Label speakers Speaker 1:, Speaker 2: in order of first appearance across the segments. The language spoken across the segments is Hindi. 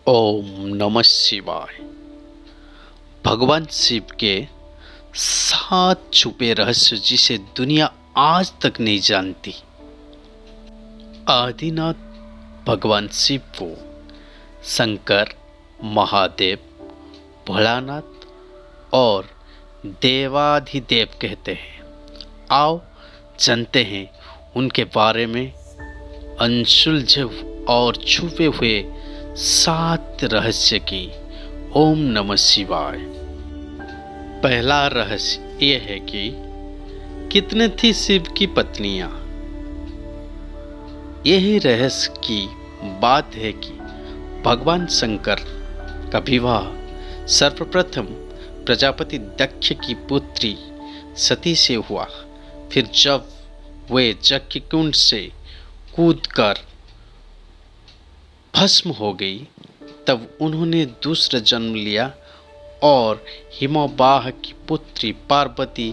Speaker 1: ओम नमः शिवाय। भगवान शिव के 7 छुपे रहस्य जिसे दुनिया आज तक नहीं जानती। आदिनाथ भगवान शिव को शंकर, महादेव, भोलानाथ और देवाधिदेव कहते हैं। आओ जानते हैं उनके बारे में, अनसुलझे और छुपे हुए 7 रहस्य की। ओम नमः शिवाय। पहला रहस्य यह है कि कितने थी शिव की पत्नियां। यही रहस्य की बात है कि भगवान शंकर का विवाह सर्वप्रथम प्रजापति दक्ष की पुत्री सती से हुआ। फिर जब वे यज्ञ कुंड से कूदकर भस्म हो गई, तब उन्होंने दूसरा जन्म लिया और हिमवाह की पुत्री पार्वती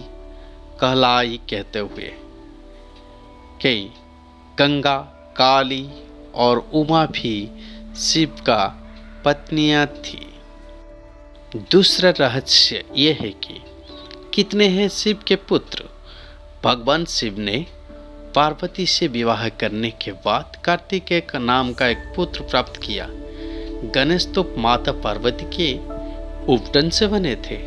Speaker 1: कहलाई। कहते हुए कई गंगा, काली और उमा भी शिव का पत्नियां थी। दूसरा रहस्य यह है कि कितने हैं शिव के पुत्र। भगवान शिव ने पार्वती से विवाह करने के बाद कार्तिकेय का नाम का एक पुत्र प्राप्त किया। गणेश तो माता पार्वती के उपटन से बने थे।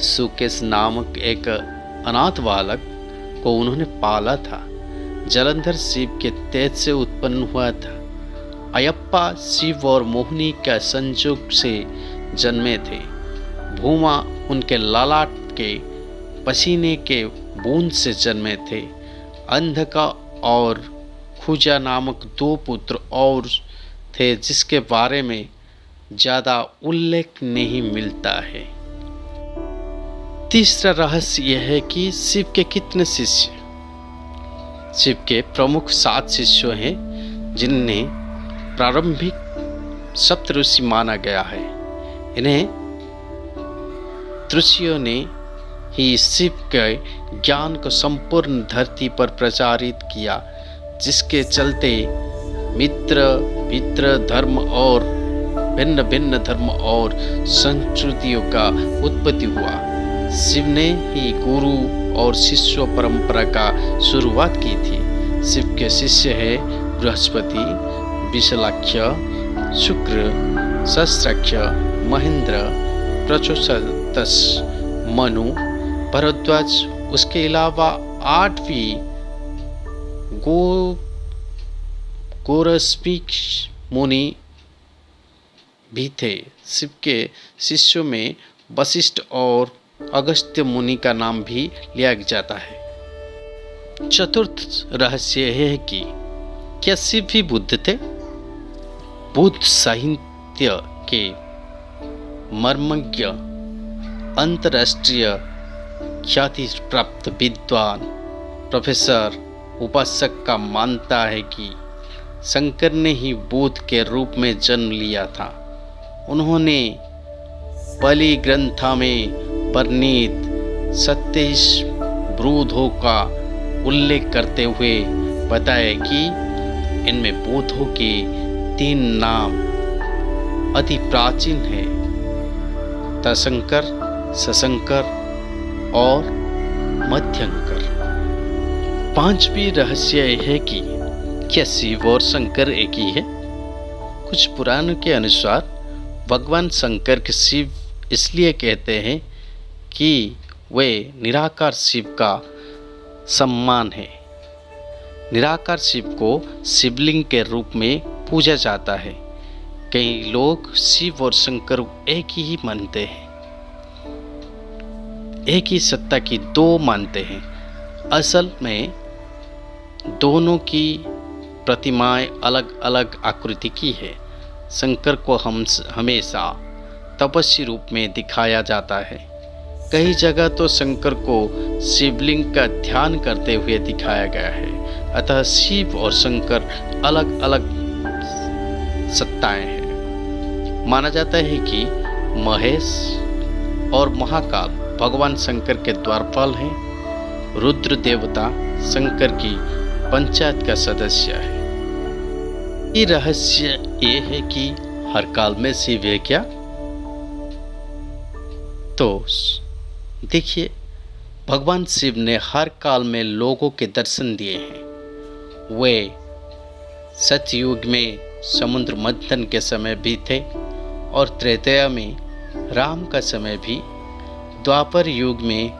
Speaker 1: सुकेश नामक एक अनाथ बालक को उन्होंने पाला था। जलंधर शिव के तेज से उत्पन्न हुआ था। अयप्पा शिव और मोहिनी के संयोग से जन्मे थे। भूमा उनके ललाट के पसीने के बूंद से जन्मे थे। अंधका और खुजा नामक 2 पुत्र और थे जिसके बारे में ज्यादा उल्लेख नहीं मिलता है। तीसरा रहस्य यह है कि शिव के कितने शिष्य। शिव के प्रमुख 7 शिष्य हैं जिन्हें प्रारंभिक सप्तऋषि माना गया है। इन्हें ऋषियों ने ही शिव के ज्ञान को संपूर्ण धरती पर प्रचारित किया, जिसके चलते मित्र धर्म और भिन्न भिन्न धर्म और संस्कृतियों का उत्पत्ति हुआ। शिव ने ही गुरु और शिष्य परंपरा का शुरुआत की थी। शिव के शिष्य है बृहस्पति, विशालाक्ष, शुक्र, सहस्राक्ष, महेंद्र, प्रचोदस, मनु, भरद्वाज। उसके अलावा 8वीं गोरस्पिक मुनि भी थे। शिव के शिष्यों में वशिष्ठ और अगस्त्य मुनि का नाम भी लिया जाता है। चतुर्थ रहस्य यह है कि क्या शिव भी बुद्ध थे। बुद्ध साहित्य के मर्मज्ञ, अंतरराष्ट्रीय ख्याति प्राप्त विद्वान प्रोफेसर उपासक का मानता है कि शंकर ने ही बुद्ध के रूप में जन्म लिया था। उन्होंने बलि ग्रंथ में वर्णित 27 बुद्धों का उल्लेख करते हुए बताया कि इनमें बुद्धों के 3 नाम अति प्राचीन हैं: तशंकर, सशंकर और मध्यंकर। 5वीं रहस्य यह है कि क्या शिव और शंकर एक ही है। कुछ पुराणों के अनुसार भगवान शंकर के शिव इसलिए कहते हैं कि वे निराकार शिव का सम्मान है। निराकार शिव को शिवलिंग के रूप में पूजा जाता है। कई लोग शिव और शंकर एक ही मानते हैं, एक ही सत्ता की 2 मानते हैं। असल में दोनों की प्रतिमाएं अलग अलग आकृति की है। शंकर को हमेशा तपस्वी रूप में दिखाया जाता है। कई जगह तो शंकर को शिवलिंग का ध्यान करते हुए दिखाया गया है। अतः शिव और शंकर अलग अलग सत्ताएं हैं। माना जाता है कि महेश और महाकाल भगवान शंकर के द्वारपाल हैं। रुद्र देवता शंकर की पंचायत का सदस्य है। ये रहस्य ये है कि हर काल में शिव है क्या? तो देखिए, भगवान शिव ने हर काल में लोगों के दर्शन दिए हैं। वे सतयुग में समुद्र मंथन के समय भी थे और त्रेता में राम का समय भी, द्वापर युग में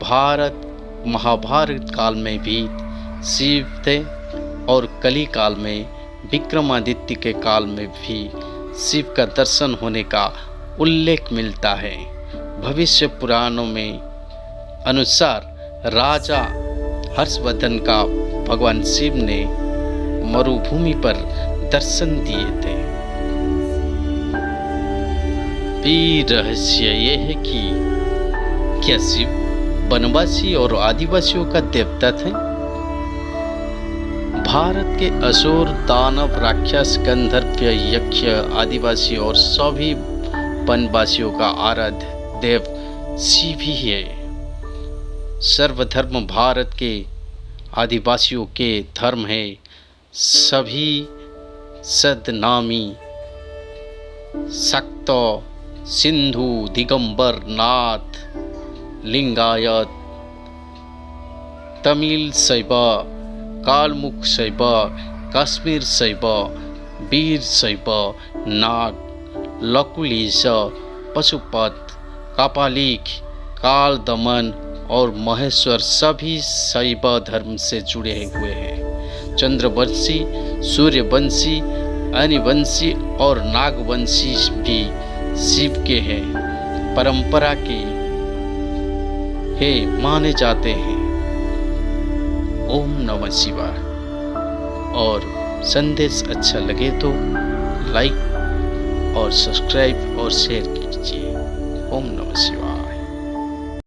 Speaker 1: भारत महाभारत काल में भी शिव थे और कली काल में विक्रमादित्य के काल में भी शिव का दर्शन होने का उल्लेख मिलता है। भविष्य पुराणों में अनुसार राजा हर्षवर्धन का भगवान शिव ने मरुभूमि पर दर्शन दिए थे। रहस्य यह है कि क्या शिव वनवासी और आदिवासियों का देवता थे? भारत के असुर, दानव, राक्षस, गंधर्व, यक्ष, आदिवासी और सभी वनवासियों का आराध्य देव शिव ही है। सर्वधर्म भारत के आदिवासियों के धर्म है। सभी सदनामी, शक्त, सिंधु, दिगंबर, नाथ, लिंगायत, तमिल शैव, कालमुख शैव, कश्मीर शैव, वीर शैव, नाग, लकुलीश, पशुपत, कापालिक, काल दमन और महेश्वर सभी शैव धर्म से जुड़े हुए हैं। चंद्रवंशी, सूर्यवंशी, अनिवंशी और नागवंशी भी शिव के हैं, परंपरा के हे माने जाते हैं। ओम नमः शिवाय। और संदेश अच्छा लगे तो लाइक और सब्सक्राइब और शेयर कीजिए। ओम नमः शिवाय।